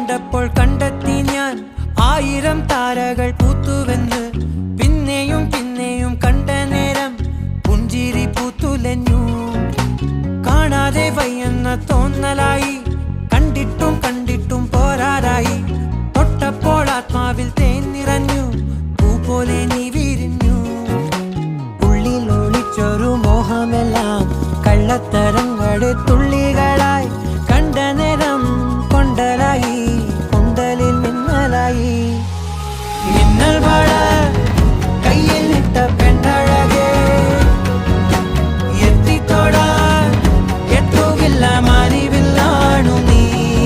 കണ്ടപ്പോൾ കണ്ടെത്തി ഞാൻ 1000 താരകൾ പൂത്തുവെന്ന്. പിന്നെയും പിന്നെയും കണ്ട നേരം പുഞ്ചിരി പൂത്തുലഞ്ഞു. കാണാതെ വയ്യെന്ന തോന്നലായി, കണ്ടിട്ടും കണ്ടിട്ടും പോരാതായി. തൊട്ടപ്പോൾ ആത്മാവിൽ തേൻ നിറഞ്ഞു, പൂ പോലെ നീ വിരിഞ്ഞു. ഉള്ളിൽ ഒളിച്ചൊരു മോഹമെല്ലാം കള്ളത്തരങ്ങളെ തുള്ളി